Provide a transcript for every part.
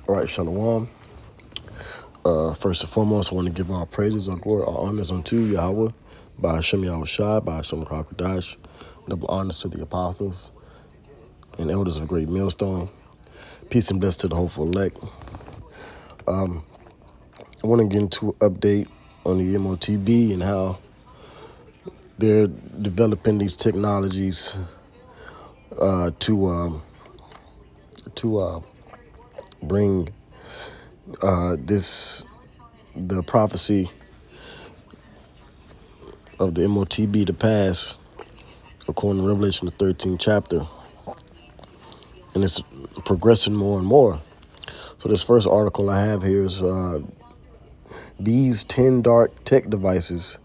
All right, Shalom. First and foremost, I want to give all praises, all glory, all honors unto Yahweh, by Hashem Yahweh Shai, by Hashem Kakadash, double honors to the apostles and elders of Great Millstone. Peace and blessings to the hopeful elect. I want to get into an update on the Motb and how they're developing these technologies to bring the prophecy of the Motb to pass, according to Revelation the 13th chapter, and it's progressing more and more. So this first article I have here is these 10 dark tech devices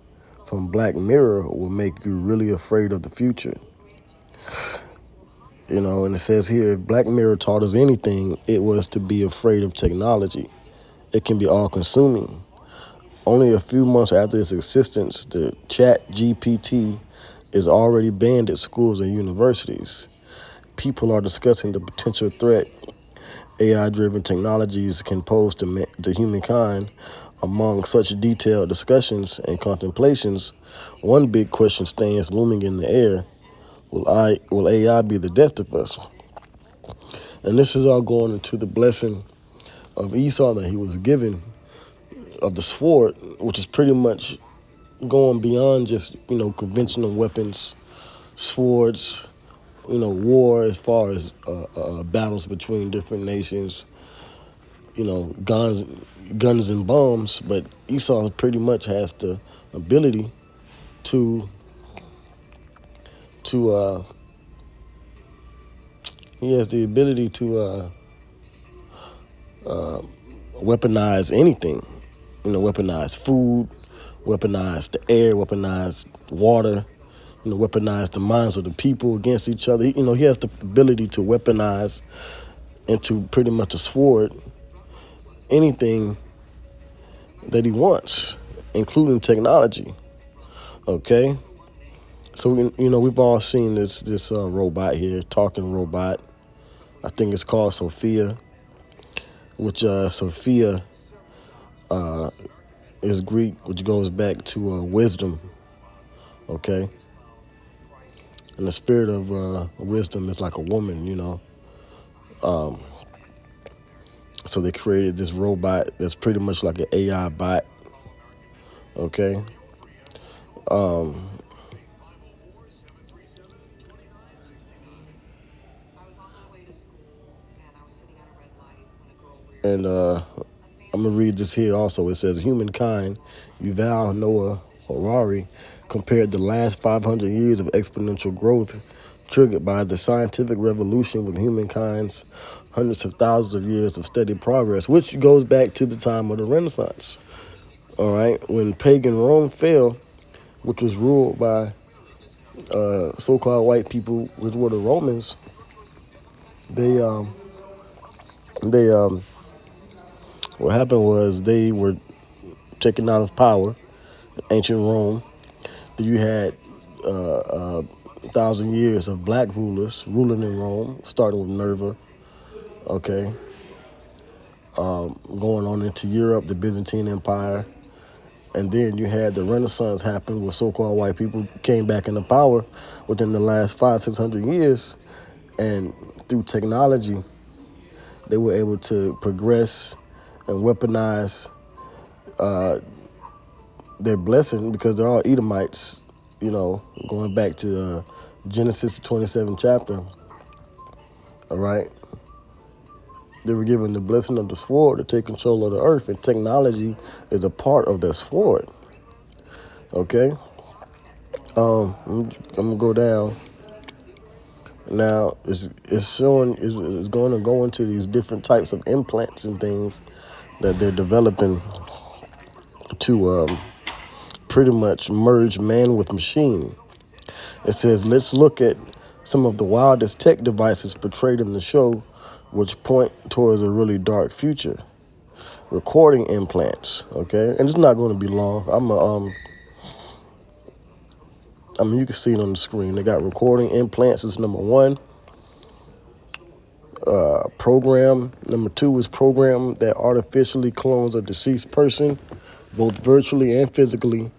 from Black Mirror will make you really afraid of the future. And it says here, if Black Mirror taught us anything, it was to be afraid of technology. It can be all-consuming. Only a few months after its existence, the Chat GPT is already banned at schools and universities. People are discussing the potential threat AI-driven technologies can pose to humankind. Among such detailed discussions and contemplations, one big question stands looming in the air. Will AI be the death of us? And this is all going into the blessing of Esau that he was given of the sword, which is pretty much going beyond just, conventional weapons, swords, war as far as battles between different nations, guns and bombs. But Esau pretty much has the ability to weaponize anything, weaponize food, weaponize the air, weaponize water, weaponize the minds of the people against each other. He has the ability to weaponize into pretty much a sword anything that he wants, including technology. Okay, so we've all seen this robot here, talking robot. I think it's called Sophia, which Sophia is Greek, which goes back to wisdom. Okay, and the spirit of wisdom is like a woman. So they created this robot that's pretty much like an AI bot. Okay. And I'm going to read this here also. It says, humankind, Yuval Noah Harari, compared the last 500 years of exponential growth triggered by the scientific revolution with humankind's hundreds of thousands of years of steady progress, which goes back to the time of the Renaissance. All right, when pagan Rome fell, which was ruled by so-called white people, which were the Romans, what happened was they were taken out of power in ancient Rome. Then you had 1,000 years of black rulers ruling in Rome, starting with Nerva, okay, going on into Europe, the Byzantine Empire. And then you had the Renaissance happen, where so-called white people came back into power within the last 500-600 years. And through technology, they were able to progress and weaponize their blessing, because they're all Edomites, going back to Genesis, the 27th chapter. All right. They were given the blessing of the sword to take control of the earth, and technology is a part of that sword. Okay. I'm gonna go down. Now it's going to go into these different types of implants and things that they're developing to pretty much merge man with machine. It says, let's look at some of the wildest tech devices portrayed in the show, which point towards a really dark future. Recording implants, okay? And it's not going to be long. You can see it on the screen. They got recording implants is number one. Program. Number 2 is program that artificially clones a deceased person, both virtually and physically,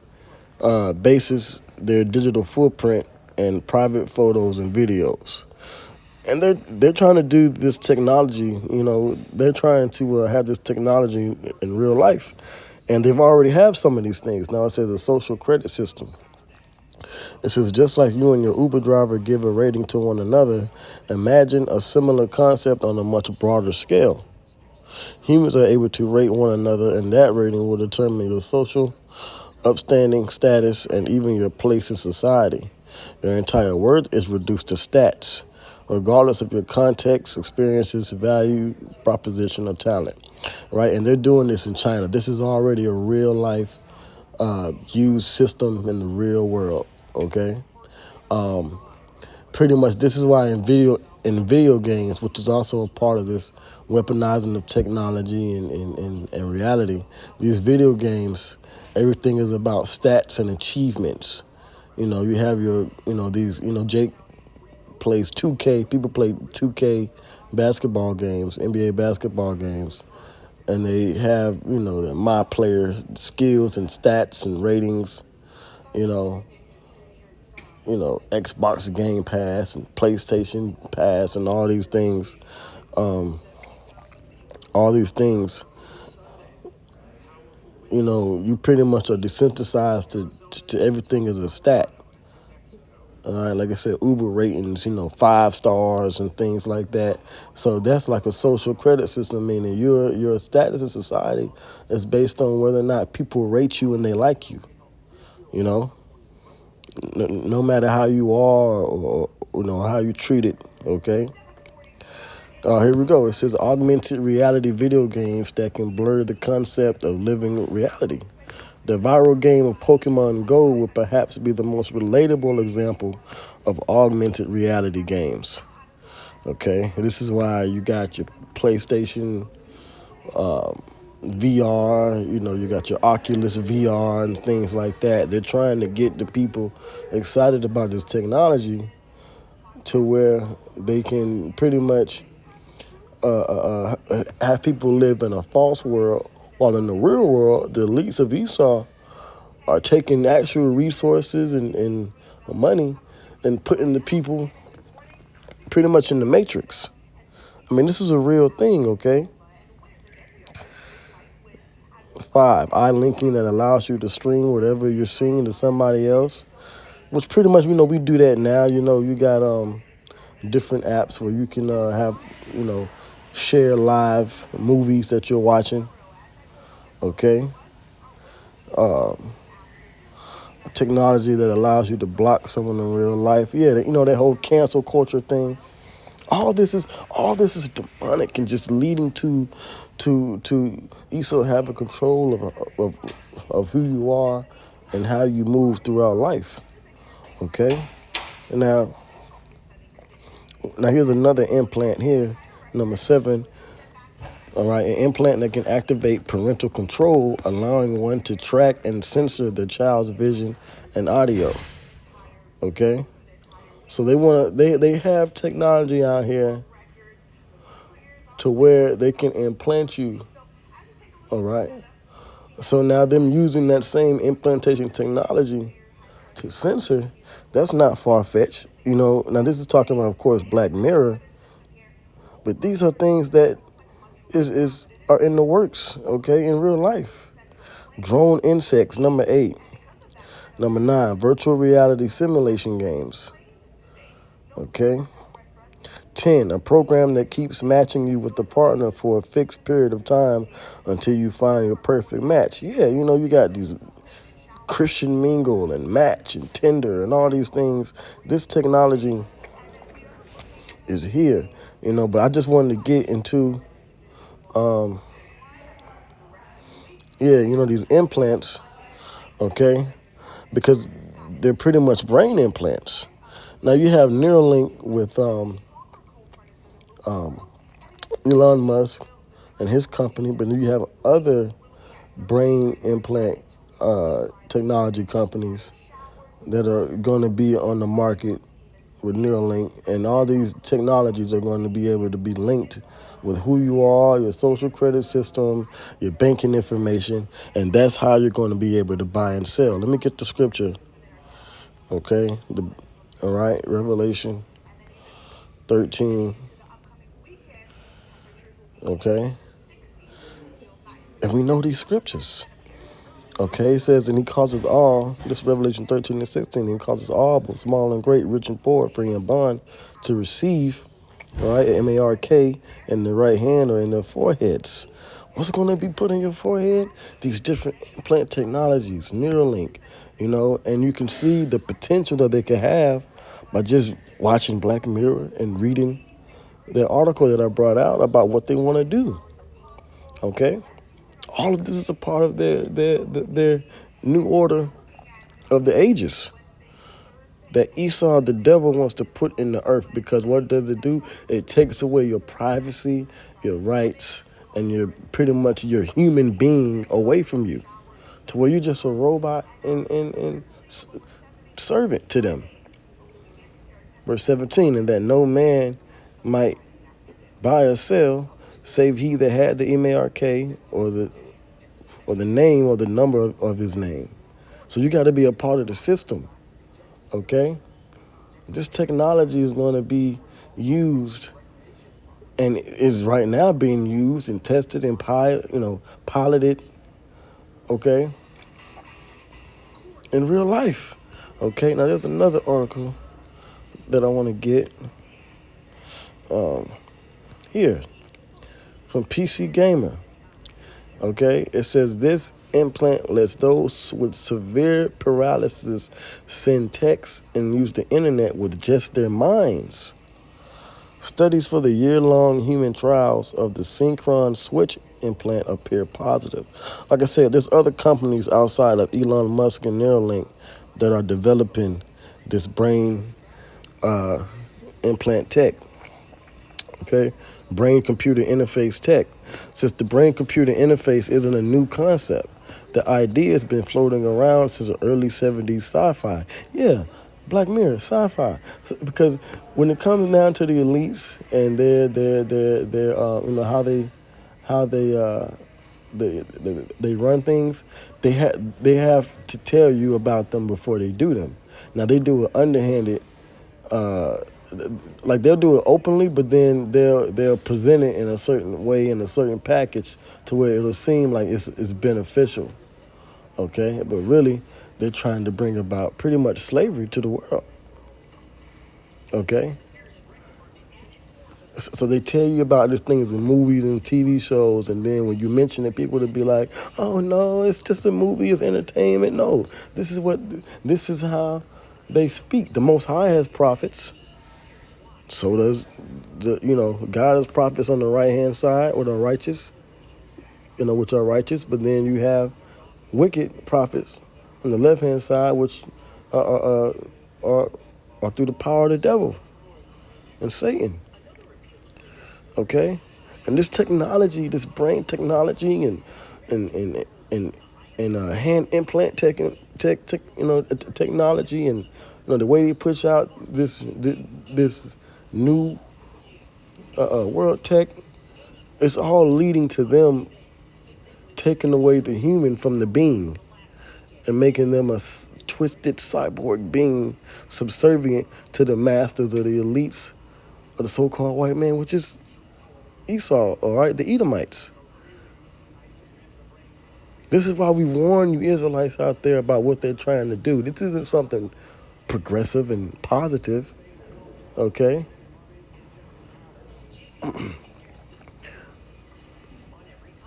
bases their digital footprint and private photos and videos. And they're trying to do this technology. They're trying to have this technology in real life, and they've already have some of these things. Now it says a social credit system. It says just like you and your Uber driver give a rating to one another, imagine a similar concept on a much broader scale. Humans are able to rate one another, and that rating will determine your social upstanding status and even your place in society. Your entire worth is reduced to stats, regardless of your context, experiences, value, proposition, or talent. Right? And they're doing this in China. This is already a real life used system in the real world. Okay? Pretty much this is why in video games, which is also a part of this weaponizing of technology and reality, these video games, everything is about stats and achievements. You have your, these, Jake plays 2K. People play 2K basketball games, NBA basketball games, and they have, the my player skills and stats and ratings, you know, Xbox Game Pass and PlayStation Pass and all these things. All these things, you pretty much are desensitized to everything as a stat. All right, like I said, Uber ratings, 5 stars and things like that. So that's like a social credit system, meaning your status in society is based on whether or not people rate you and they like you. No matter how you are or how you treat it. Okay. Here we go. It says augmented reality video games that can blur the concept of living reality. The viral game of Pokemon Go would perhaps be the most relatable example of augmented reality games. Okay, this is why you got your PlayStation VR, you got your Oculus VR and things like that. They're trying to get the people excited about this technology to where they can pretty much have people live in a false world, while in the real world, the elites of Esau are taking actual resources and money and putting the people pretty much in the matrix. I mean, this is a real thing, okay? 5, eye linking that allows you to stream whatever you're seeing to somebody else, which pretty much, we do that now. You got different apps where you can have, share live movies that you're watching, okay? Technology that allows you to block someone in real life. Yeah, that whole cancel culture thing. All this is demonic and just leading to Esau having control of who you are and how you move throughout life. Okay? And now here's another implant here, number 7. All right, an implant that can activate parental control, allowing one to track and censor the child's vision and audio. Okay? So they have technology out here to where they can implant you. All right. So now them using that same implantation technology to censor, that's not far-fetched. Now this is talking about, of course, Black Mirror, but these are things that are in the works, okay, in real life. Drone insects, number 8. Number 9, virtual reality simulation games. Okay. 10, a program that keeps matching you with the partner for a fixed period of time until you find your perfect match. Yeah, you got these Christian Mingle and Match and Tinder and all these things. This technology is here, but I just wanted to get into, these implants, okay, because they're pretty much brain implants. Now you have Neuralink with Elon Musk and his company, but then you have other brain implant technology companies that are going to be on the market with Neuralink, and all these technologies are going to be able to be linked with who you are, your social credit system, your banking information, and that's how you're going to be able to buy and sell. Let me get the scripture, okay? All right, Revelation 13, okay? And we know these scriptures. Okay, it says, and he causes all, this Revelation 13 and 16, he causes all, both small and great, rich and poor, free and bond, to receive, all right, M-A-R-K, in the right hand or in their foreheads. What's going to be put in your forehead? These different implant technologies, Neuralink, and you can see the potential that they could have by just watching Black Mirror and reading the article that I brought out about what they want to do, okay? All of this is a part of their new order of the ages that Esau, the devil, wants to put in the earth, because what does it do? It takes away your privacy, your rights, and pretty much your human being away from you, to where you're just a robot and servant to them. Verse 17, and that no man might buy or sell save he that had the M-A-R-K or the name or the number of his name. So you got to be a part of the system, okay? This technology is going to be used, and is right now being used and tested and piloted, okay, in real life. Okay, now there's another article that I want to get here from PC Gamer. Okay, it says this implant lets those with severe paralysis send text and use the internet with just their minds. Studies for the year-long human trials of the Synchron Switch implant appear positive. Like I said, there's other companies outside of Elon Musk and Neuralink that are developing this brain implant tech. Okay, brain-computer interface tech. Since the brain-computer interface isn't a new concept, the idea has been floating around since the early 70s sci-fi. Yeah, Black Mirror, sci-fi. Because when it comes down to the elites and their how they run things, they have to tell you about them before they do them. Now they do it underhanded. Like they'll do it openly, but then they'll present it in a certain way, in a certain package, to where it'll seem like it's beneficial. Okay, but really they're trying to bring about pretty much slavery to the world. Okay, so they tell you about these things in movies and TV shows, and then when you mention it, people will be like, "Oh no, it's just a movie, it's entertainment." No, this is how they speak. The Most High has prophets. So does God has prophets on the right hand side, or the righteous, which are righteous. But then you have wicked prophets on the left hand side, which are through the power of the devil and Satan. Okay, and this technology, this brain technology, and hand implant technology, and the way they push out this new world tech, it's all leading to them taking away the human from the being and making them a twisted cyborg being subservient to the masters or the elites of the so-called white man, which is Esau, all right, the Edomites. This is why we warn you Israelites out there about what they're trying to do. This isn't something progressive and positive, okay?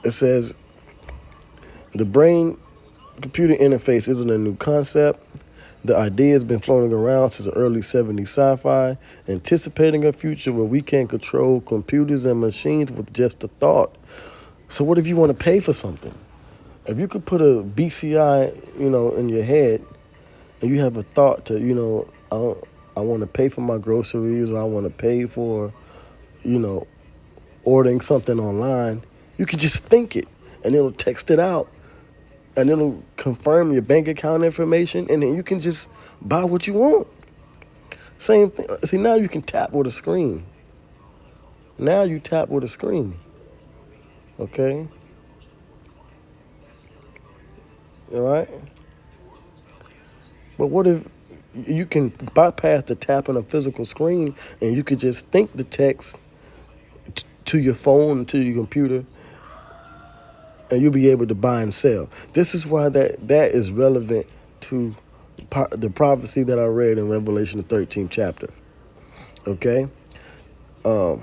It says the brain-computer interface isn't a new concept. The idea has been floating around since the early 70s sci-fi, anticipating a future where we can control computers and machines with just a thought. So what if you want to pay for something? If you could put a BCI, in your head, and you have a thought to, I want to pay for my groceries, or I want to pay for, ordering something online, you can just think it, and it'll text it out, and it'll confirm your bank account information, and then you can just buy what you want. Same thing. See, now you can tap with a screen. Now you tap with a screen. Okay? All right? But what if you can bypass the tapping of physical screen and you could just think the text to your phone, to your computer, and you'll be able to buy and sell. This is why that is relevant to the prophecy that I read in Revelation, the 13th chapter. Okay? Um,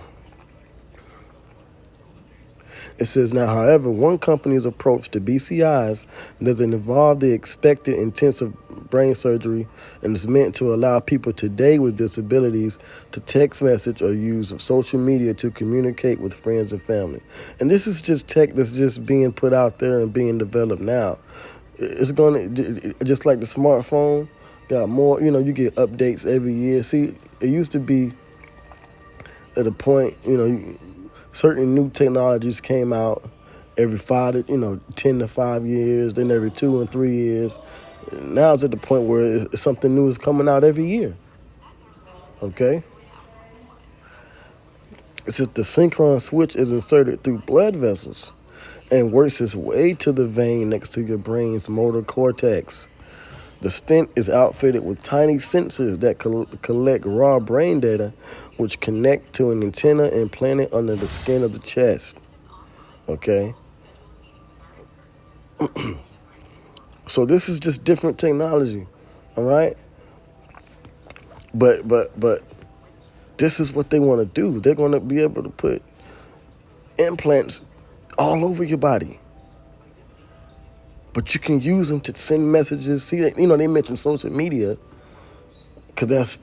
It says, now, however, one company's approach to BCIs doesn't involve the expected intensive brain surgery and is meant to allow people today with disabilities to text message or use social media to communicate with friends and family. And this is just tech that's just being put out there and being developed now. It's going to, just like the smartphone, got more, you get updates every year. See, it used to be at a point, certain new technologies came out every 10 to 5 years, then every 2 and 3 years. Now it's at the point where something new is coming out every year. Okay? It says the synchron switch is inserted through blood vessels and works its way to the vein next to your brain's motor cortex. The stent is outfitted with tiny sensors that collect raw brain data, which connect to an antenna implanted under the skin of the chest. Okay? So this is just different technology, all right? But this is what they want to do. They're going to be able to put implants all over your body. But you can use them to send messages. See, they mentioned social media because that's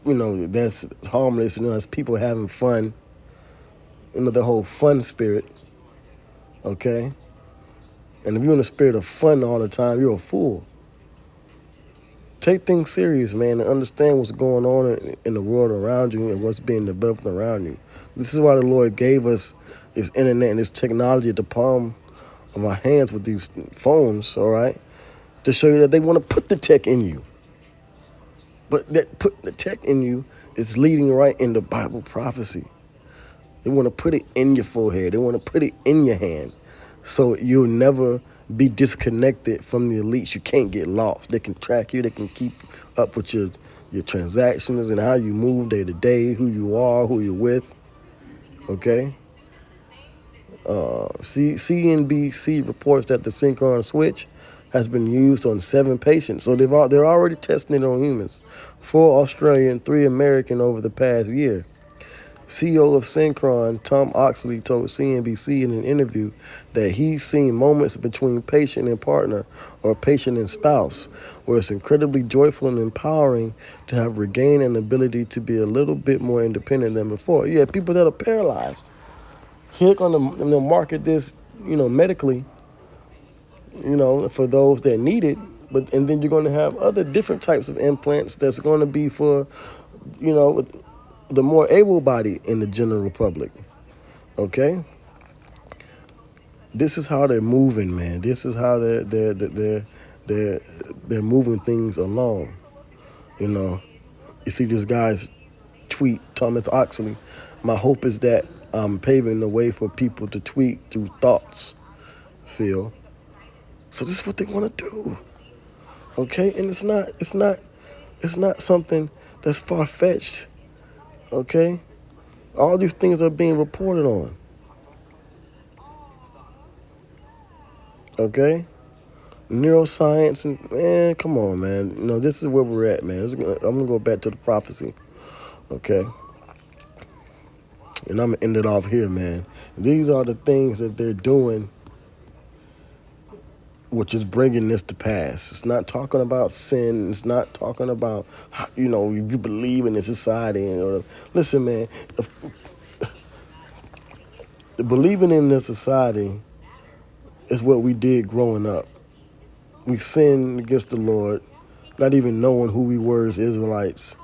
harmless. That's people having fun. The whole fun spirit. Okay? And if you're in the spirit of fun all the time, you're a fool. Take things serious, man, and understand what's going on in the world around you and what's being developed around you. This is why the Lord gave us this internet and this technology at the palm of our hands with these phones, all right, to show you that they want to put the tech in you. But that put the tech in you is leading right into Bible prophecy. They want to put it in your forehead. They want to put it in your hand. So you'll never be disconnected from the elites. You can't get lost. They can track you. They can keep up with your transactions and how you move day to day, who you are, who you're with. Okay? CNBC reports that the synchron switch has been used on 7 patients. So they're already testing it on humans. 4 Australian, 3 American over the past year. CEO of Synchron, Tom Oxley, told CNBC in an interview that he's seen moments between patient and partner or patient and spouse where it's incredibly joyful and empowering to have regained an ability to be a little bit more independent than before. Yeah, people that are paralyzed. So they're going to market this, medically, for those that need it. And then you're going to have other different types of implants that's going to be for, the more able-bodied in the general public, okay? This is how they're moving, man. This is how they're moving things along. You see this guy's tweet, Thomas Oxley. My hope is that I'm paving the way for people to tweet through thoughts, Phil. So this is what they want to do, okay? And it's not something that's far-fetched. Okay? All these things are being reported on. Okay? Neuroscience, and man, come on, man. This is where we're at, man. I'm going to go back to the prophecy. Okay? And I'm going to end it off here, man. These are the things that they're doing, which is bringing this to pass. It's not talking about sin. It's not talking about, you believe in the society. Listen, man, believing in the society is what we did growing up. We sinned against the Lord, not even knowing who we were as Israelites,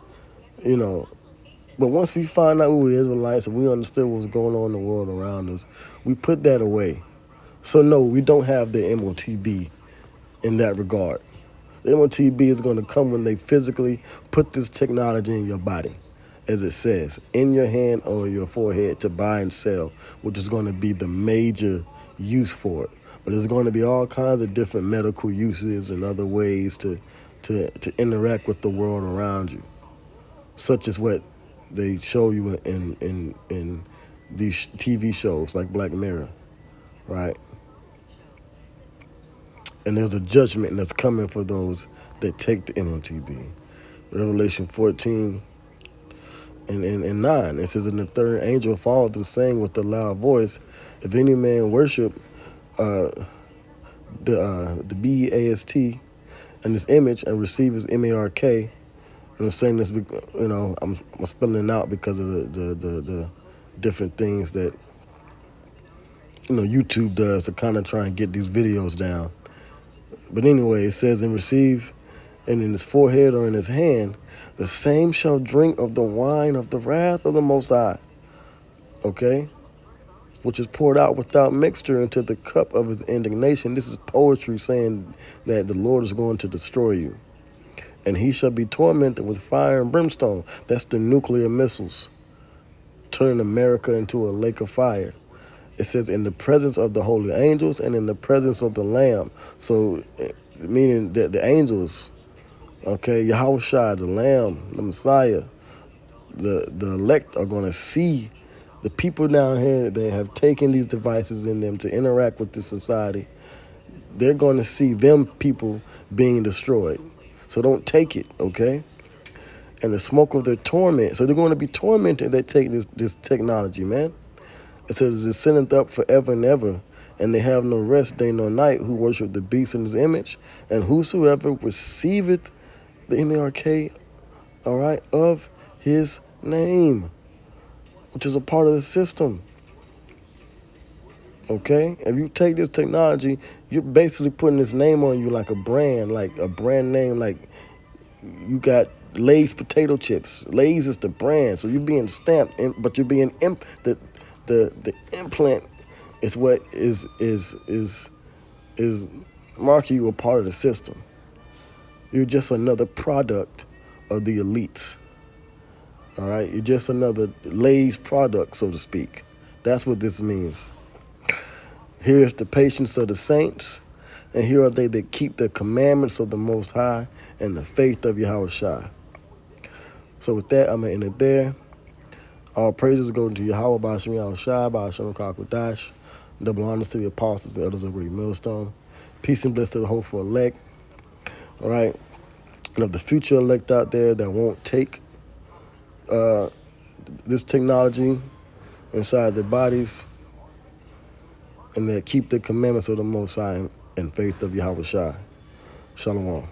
But once we find out we were Israelites and we understood what was going on in the world around us, we put that away. So no, we don't have the Motb in that regard. The Motb is going to come when they physically put this technology in your body. as it says, in your hand or your forehead to buy and sell, which is going to be the major use for it. But there's going to be all kinds of different medical uses and other ways to interact with the world around you, such as what they show you in these TV shows like Black Mirror, right? And there's a judgment that's coming for those that take the Motb. Revelation 14 and 9, it says, "And the third angel followed them, saying with a loud voice, if any man worship uh, the BAST and his image and receive his MARK," and I'm saying this, I'm spelling it out because of the different things that YouTube does to kind of try and get these videos down. But anyway, it says, "And receive, and in his forehead or in his hand, the same shall drink of the wine of the wrath of the Most High." Okay? "Which is poured out without mixture into the cup of his indignation." This is poetry saying that the Lord is going to destroy you. "And he shall be tormented with fire and brimstone." That's the nuclear missiles, turning America into a lake of fire. It says, "in the presence of the holy angels and in the presence of the Lamb." So, meaning that the angels, okay, Yahushua, the Lamb, the Messiah, the elect are going to see the people down here that have taken these devices in them to interact with this society. They're going to see them people being destroyed. So don't take it, okay? "And the smoke of their torment." So they're going to be tormented that take this technology, man. It says, "It sitteth up forever and ever, and they have no rest day nor night, who worship the beast in his image, and whosoever receiveth the MARK, all right, of his name," which is a part of the system. Okay? If you take this technology, you're basically putting this name on you like a brand name, like you got Lay's potato chips. Lay's is the brand, so you're being stamped, but you're being the implant is what is marking you a part of the system. You're just another product of the elites. All right, you're just another Lay's product, so to speak. That's what this means. "Here is the patience of the saints, and here are they that keep the commandments of the Most High and the faith of Yahushua." So with that, I'm going to end it there. All praises go to Yahweh, Ba'ashem Yahushua, Ba'ashem Kakwadash. Double honors to the apostles and elders of Great Millstone. Peace and bliss to the hopeful elect. All right. And of the future elect out there that won't take this technology inside their bodies, and that keep the commandments of the Most High and faith of Yahushua. Shalom.